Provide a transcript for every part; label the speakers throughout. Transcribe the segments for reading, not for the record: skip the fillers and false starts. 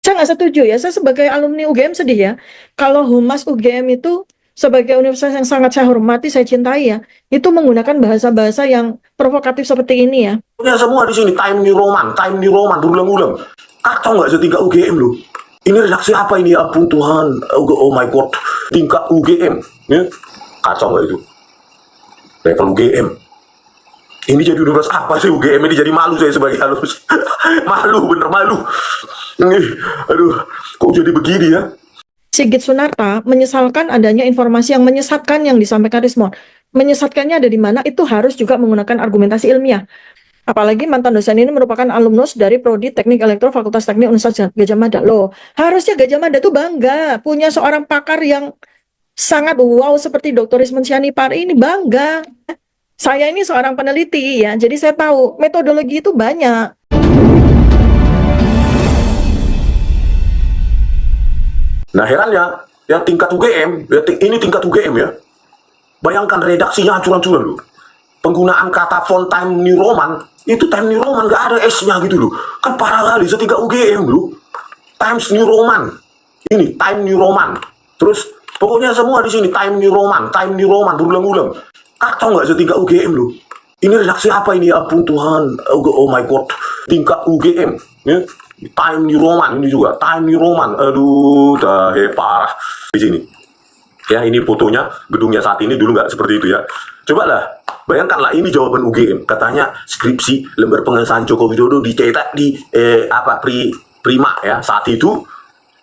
Speaker 1: Saya nggak setuju ya. Saya sebagai alumni UGM sedih ya. Kalau Humas UGM itu sebagai universitas yang sangat saya hormati, saya cintai ya, itu menggunakan bahasa-bahasa yang provokatif seperti ini ya.
Speaker 2: Ya semua di sini Time New Roman berulang-ulang. Kacau nggak setingkat UGM loh. Ini redaksi apa ini? Ya ampun Tuhan, oh my god, tingkat UGM, ya? Kacau nggak itu? Level UGM. Ini jadi universitas apa sih UGM ini? Jadi malu saya sebagai alumnus. Malu, bener malu. Aduh, kok jadi begini ya?
Speaker 1: Sigit Sunarta menyesalkan adanya informasi yang menyesatkan yang disampaikan Rismon. Menyesatkannya ada di mana? Itu harus juga menggunakan argumentasi ilmiah. Apalagi mantan dosen ini merupakan alumnus dari Prodi Teknik Elektro Fakultas Teknik Universitas Gadjah Mada. Loh, harusnya Gadjah Mada tuh bangga punya seorang pakar yang sangat wow seperti Dr. Rismon Sianipar ini, bangga. Saya ini seorang peneliti ya, jadi saya tahu metodologi itu banyak.
Speaker 2: Nah herannya, ya tingkat UGM, ya ini tingkat UGM ya. Bayangkan redaksinya ancur-ancuran loh. Penggunaan kata font Time New Roman, itu Time New Roman gak ada S-nya gitu loh. Kan parah kali setingkat UGM loh. Times New Roman. Ini Time New Roman. Terus pokoknya semua di sini Time New Roman berulang-ulang. Kacau nggak setingkat UGM loh. Ini redaksi apa ini? Ya ampun Tuhan, oh my god, tingkat UGM, ya. Time New Roman ini juga, Time New Roman. Aduh, dah parah di sini. Ya ini fotonya gedungnya saat ini, dulu nggak seperti itu ya. Coba lah, bayangkanlah ini jawaban UGM. Katanya skripsi lembar pengesahan Joko Widodo dicetak di Prima ya. Saat itu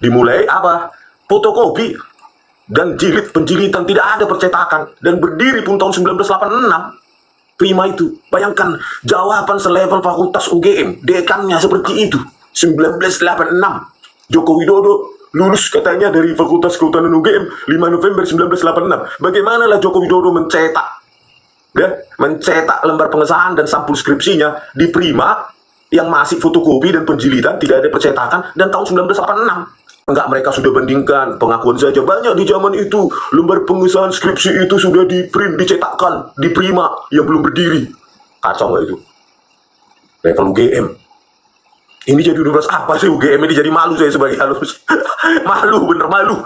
Speaker 2: dimulai apa? Fotokopi dan penjilitan, tidak ada percetakan, dan berdiri pun tahun 1986. Prima itu, bayangkan jawaban selevel fakultas UGM, dekannya seperti itu. 1986 Joko Widodo lulus katanya dari Fakultas Kehutanan UGM 5 November 1986. Bagaimana lah Joko Widodo mencetak lembar pengesahan dan sampul skripsinya di Prima yang masih fotokopi dan penjilitan, tidak ada percetakan, dan tahun 1986. Enggak, mereka sudah bandingkan, pengakuan saja banyak di zaman itu lembar pengesahan skripsi itu sudah di print, dicetakkan di Prima yang belum berdiri. Kacau nggak itu? Level UGM. Ini jadi universitas apa sih UGM ini? Jadi malu saya sebagai alumnus. Malu, bener malu.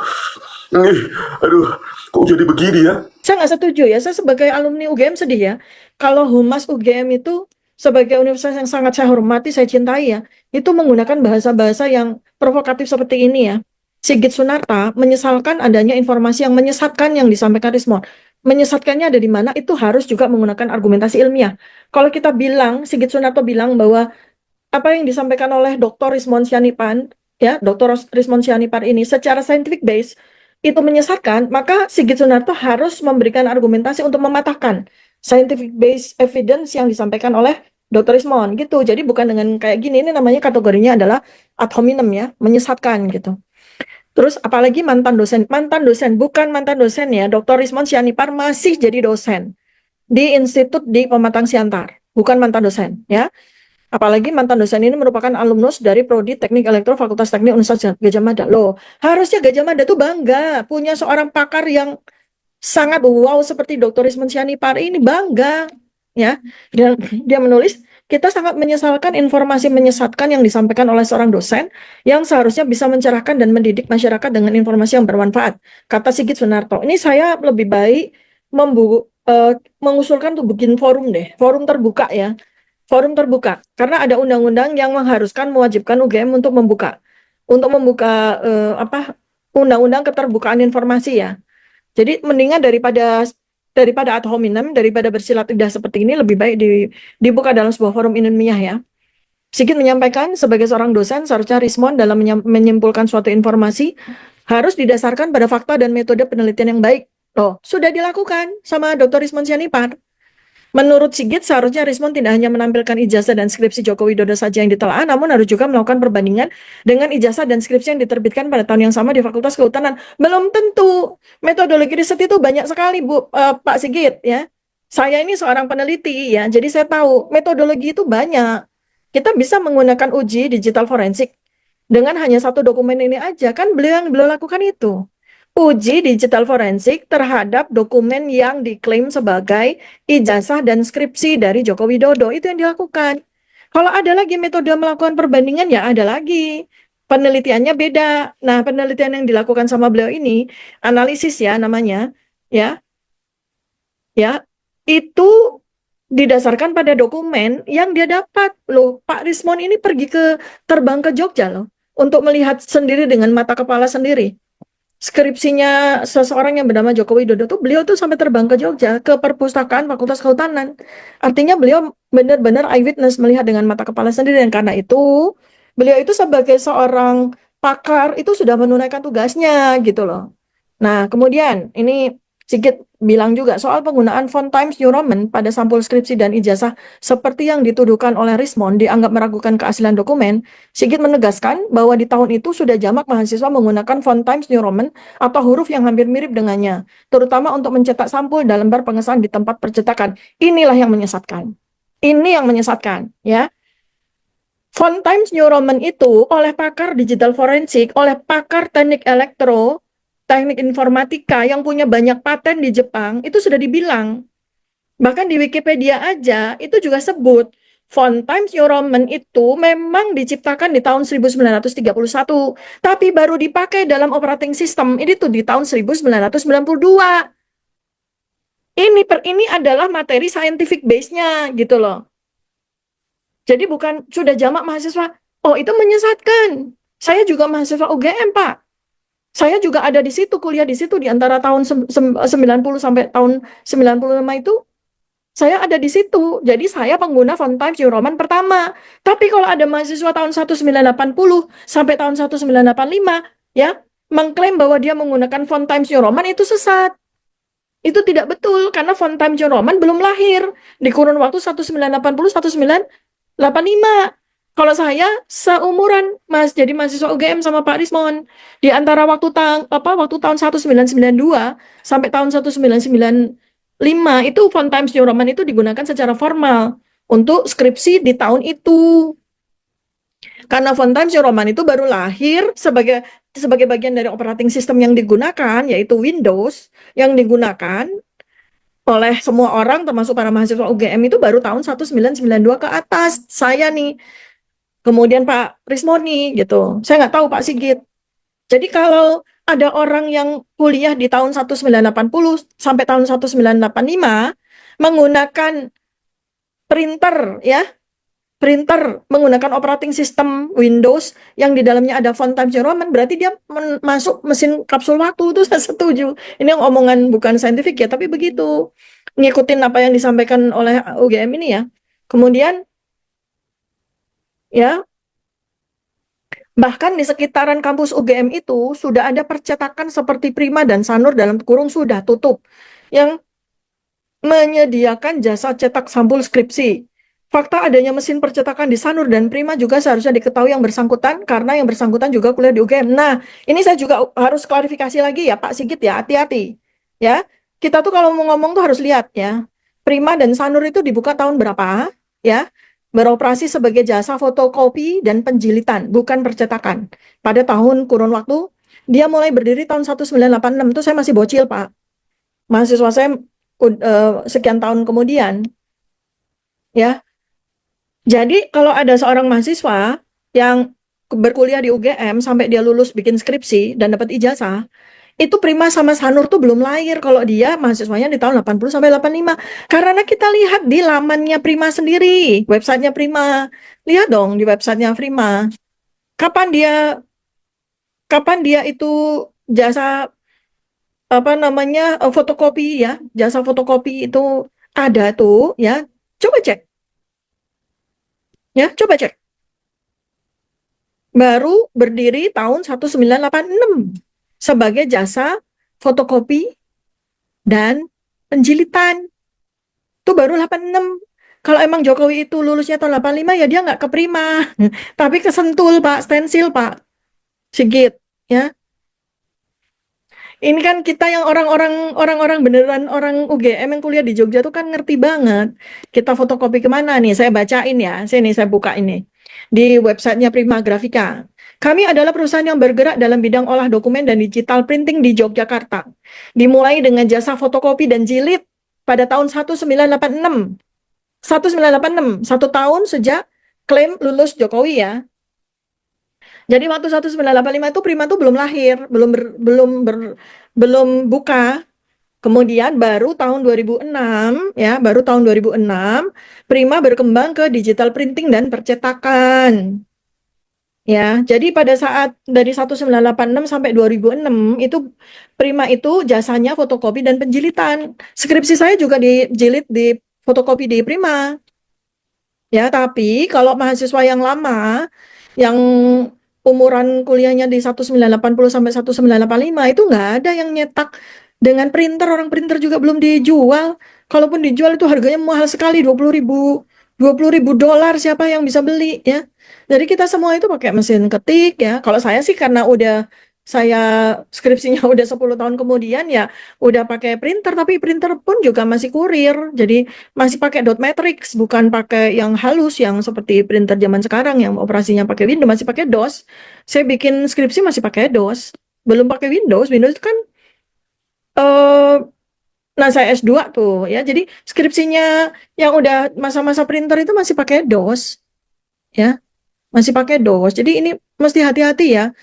Speaker 2: Aduh, kok jadi begini ya?
Speaker 1: Saya nggak setuju ya, saya sebagai alumni UGM sedih ya. Kalau Humas UGM itu sebagai universitas yang sangat saya hormati, saya cintai ya, itu menggunakan bahasa-bahasa yang provokatif seperti ini ya. Sigit Sunarta menyesalkan adanya informasi yang menyesatkan yang disampaikan Rismon. Menyesatkannya ada di mana? Itu harus juga menggunakan argumentasi ilmiah. Kalau kita bilang, Sigit Sunarta bilang bahwa apa yang disampaikan oleh Dr. Rismon Sianipar, ya, Dr. Rismon Sianipar ini secara scientific base itu menyesatkan, maka Sigit Sunarto harus memberikan argumentasi untuk mematahkan scientific base evidence yang disampaikan oleh Dr. Rismon gitu. Jadi bukan dengan kayak gini, ini namanya kategorinya adalah ad hominem ya, menyesatkan gitu. Terus apalagi mantan dosen, bukan mantan dosen ya, Dr. Rismon Sianipar masih jadi dosen di Institut di Pematang Siantar, bukan mantan dosen ya. Apalagi mantan dosen ini merupakan alumnus dari Prodi Teknik Elektro Fakultas Teknik Universitas Gadjah Mada. Loh, harusnya Gadjah Mada tuh bangga punya seorang pakar yang sangat wow seperti Dr. Rismon Sianipar ini, bangga ya. Dia menulis, kita sangat menyesalkan informasi menyesatkan yang disampaikan oleh seorang dosen yang seharusnya bisa mencerahkan dan mendidik masyarakat dengan informasi yang bermanfaat, kata Sigit Sunarto. Ini saya lebih baik mengusulkan untuk bikin forum deh, forum terbuka ya. Forum terbuka, karena ada undang-undang yang mewajibkan UGM untuk membuka undang-undang keterbukaan informasi ya. Jadi mendingan daripada ad hominem, daripada bersilat lidah seperti ini, lebih baik dibuka dalam sebuah forum ilmiah ya. Sigit menyampaikan sebagai seorang dosen, seharusnya Rismon dalam menyimpulkan suatu informasi harus didasarkan pada fakta dan metode penelitian yang baik. Loh, sudah dilakukan sama Dr. Rismon Sianipar. Menurut Sigit, seharusnya Rismon tidak hanya menampilkan ijazah dan skripsi Joko Widodo saja yang ditelaah, namun harus juga melakukan perbandingan dengan ijazah dan skripsi yang diterbitkan pada tahun yang sama di Fakultas Kehutanan. Belum tentu. Metodologi riset itu banyak sekali, Pak Sigit ya. Saya ini seorang peneliti ya, jadi saya tahu metodologi itu banyak. Kita bisa menggunakan uji digital forensik dengan hanya satu dokumen ini aja, kan beliau lakukan itu. Uji digital forensik terhadap dokumen yang diklaim sebagai ijazah dan skripsi dari Joko Widodo, itu yang dilakukan. Kalau ada lagi metode melakukan perbandingan, ya ada lagi penelitiannya beda. Nah, penelitian yang dilakukan sama beliau ini, analisis ya namanya, ya, ya, itu didasarkan pada dokumen yang dia dapat. Loh, Pak Rismon ini pergi terbang ke Jogja loh, untuk melihat sendiri dengan mata kepala sendiri. Skripsinya seseorang yang bernama Joko Widodo tuh, beliau tuh sampai terbang ke Jogja, ke perpustakaan Fakultas Kehutanan. Artinya beliau benar-benar eyewitness, melihat dengan mata kepala sendiri, dan karena itu beliau itu sebagai seorang pakar itu sudah menunaikan tugasnya gitu loh. Nah, kemudian ini Sigit bilang juga soal penggunaan font Times New Roman pada sampul skripsi dan ijazah seperti yang dituduhkan oleh Rismon dianggap meragukan keaslian dokumen. Sigit menegaskan bahwa di tahun itu sudah jamak mahasiswa menggunakan font Times New Roman atau huruf yang hampir mirip dengannya, terutama untuk mencetak sampul dan lembar pengesahan di tempat percetakan. Inilah yang menyesatkan. Ini yang menyesatkan, ya. Font Times New Roman itu oleh pakar digital forensik, oleh pakar teknik elektro, teknik informatika yang punya banyak paten di Jepang, itu sudah dibilang. Bahkan di Wikipedia aja, itu juga sebut, font Times New Roman itu memang diciptakan di tahun 1931, tapi baru dipakai dalam operating system, ini tuh di tahun 1992. Ini adalah materi scientific base-nya, gitu loh. Jadi bukan sudah jamak mahasiswa, oh itu menyesatkan. Saya juga mahasiswa UGM, Pak. Saya juga ada di situ, kuliah di situ di antara tahun 90 sampai tahun 95 itu, saya ada di situ. Jadi saya pengguna font Times New Roman pertama. Tapi kalau ada mahasiswa tahun 1980 sampai tahun 1985, ya, mengklaim bahwa dia menggunakan font Times New Roman, itu sesat. Itu tidak betul, karena font Times New Roman belum lahir di kurun waktu 1980 1985. Kalau saya seumuran jadi mahasiswa UGM sama Pak Rismon, di antara waktu tahun 1992 sampai tahun 1995 itu font Times New Roman itu digunakan secara formal untuk skripsi di tahun itu. Karena font Times New Roman itu baru lahir sebagai bagian dari operating system yang digunakan, yaitu Windows, yang digunakan oleh semua orang termasuk para mahasiswa UGM itu baru tahun 1992 ke atas. Saya nih, kemudian Pak Rismoni gitu. Saya nggak tahu Pak Sigit. Jadi kalau ada orang yang kuliah di tahun 1980 sampai tahun 1985 menggunakan printer, ya, printer menggunakan operating system Windows yang di dalamnya ada font Times New Roman, berarti dia masuk mesin kapsul waktu. Itu saya setuju. Ini yang omongan bukan saintifik ya, tapi begitu. Ngikutin apa yang disampaikan oleh UGM ini ya. Kemudian ya, bahkan di sekitaran kampus UGM itu sudah ada percetakan seperti Prima dan Sanur dalam kurung sudah tutup yang menyediakan jasa cetak sampul skripsi. Fakta adanya mesin percetakan di Sanur dan Prima juga seharusnya diketahui yang bersangkutan, karena yang bersangkutan juga kuliah di UGM. Nah, ini saya juga harus klarifikasi lagi ya Pak Sigit ya, hati-hati. Ya, kita tuh kalau mau ngomong tuh harus lihat ya. Prima dan Sanur itu dibuka tahun berapa? Ya, beroperasi sebagai jasa fotokopi dan penjilitan, bukan percetakan. Pada tahun kurun waktu, dia mulai berdiri tahun 1986, itu saya masih bocil Pak. Mahasiswa saya sekian tahun kemudian. Ya, jadi kalau ada seorang mahasiswa yang berkuliah di UGM sampai dia lulus bikin skripsi dan dapat ijazah, itu Prima sama Sanur tuh belum lahir kalau dia mahasiswanya di tahun 80 sampai 85. Karena kita lihat di lamannya Prima sendiri, websitenya Prima. Lihat dong di websitenya Prima. Kapan dia itu jasa fotokopi ya, jasa fotokopi itu ada tuh ya. Coba cek. Ya, coba cek. Baru berdiri tahun 1986 sebagai jasa fotokopi dan penjilitan. Itu baru 86. Kalau emang Jokowi itu lulusnya tahun 85 ya dia nggak ke Prima. Tapi ke Sentul, Pak, stensil, Pak Sigit, ya. Ini kan kita yang orang-orang beneran orang UGM yang kuliah di Jogja tuh kan ngerti banget. Kita fotokopi kemana nih? Saya bacain ya. Sini saya buka ini. Di websitenya Prima Grafika. Kami adalah perusahaan yang bergerak dalam bidang olah dokumen dan digital printing di Yogyakarta. Dimulai dengan jasa fotokopi dan jilid pada tahun 1986. 1986, 1 tahun sejak klaim lulus Jokowi ya. Jadi waktu 1985 itu Prima tuh belum lahir, belum buka. Kemudian baru tahun 2006 ya, baru tahun 2006 Prima berkembang ke digital printing dan percetakan. Ya, jadi pada saat dari 1986 sampai 2006 itu Prima itu jasanya fotokopi dan penjilitan. Skripsi saya juga dijilid di fotokopi di Prima. Ya, tapi kalau mahasiswa yang lama, yang umuran kuliahnya di 1980 sampai 1985 itu nggak ada yang nyetak dengan printer, orang printer juga belum dijual. Kalaupun dijual itu harganya mahal sekali, 20 ribu dolar, siapa yang bisa beli ya. Jadi kita semua itu pakai mesin ketik ya. Kalau saya sih karena saya skripsinya udah 10 tahun kemudian ya udah pakai printer, tapi printer pun juga masih kurir. Jadi masih pakai dot matrix, bukan pakai yang halus yang seperti printer zaman sekarang yang operasinya pakai Windows, masih pakai DOS. Saya bikin skripsi masih pakai DOS, belum pakai Windows. Windows itu kan eh nah saya S2 tuh ya. Jadi skripsinya yang udah masa-masa printer itu masih pakai DOS ya, masih pakai DOS. Jadi ini mesti hati-hati ya.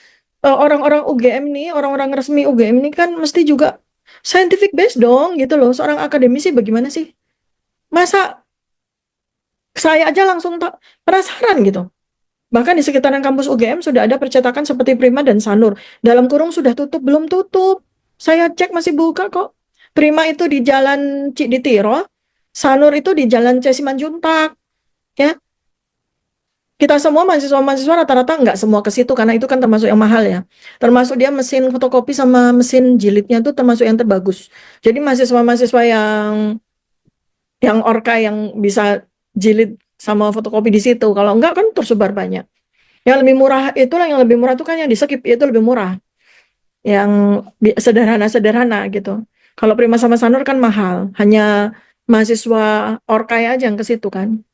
Speaker 1: Orang-orang UGM nih, orang-orang resmi UGM ini kan mesti juga scientific based dong gitu loh. Seorang akademisi bagaimana sih? Masa saya aja langsung tak penasaran gitu. Bahkan di sekitaran kampus UGM sudah ada percetakan seperti Prima dan Sanur. Dalam kurung sudah tutup, belum tutup. Saya cek masih buka kok. Prima itu di Jalan Cikditiro, Sanur itu di Jalan C Simanjuntak. Ya, kita semua mahasiswa-mahasiswa rata-rata nggak semua ke situ karena itu kan termasuk yang mahal ya. Termasuk dia mesin fotokopi sama mesin jilidnya itu termasuk yang terbagus. Jadi mahasiswa-mahasiswa yang orka yang bisa jilid sama fotokopi di situ. Kalau enggak kan tersebar banyak. Yang lebih murah itulah yang lebih murah itu kan yang di Skip itu lebih murah. Yang sederhana-sederhana gitu. Kalau Prima sama Sanur kan mahal. Hanya mahasiswa Orkai aja yang ke situ kan.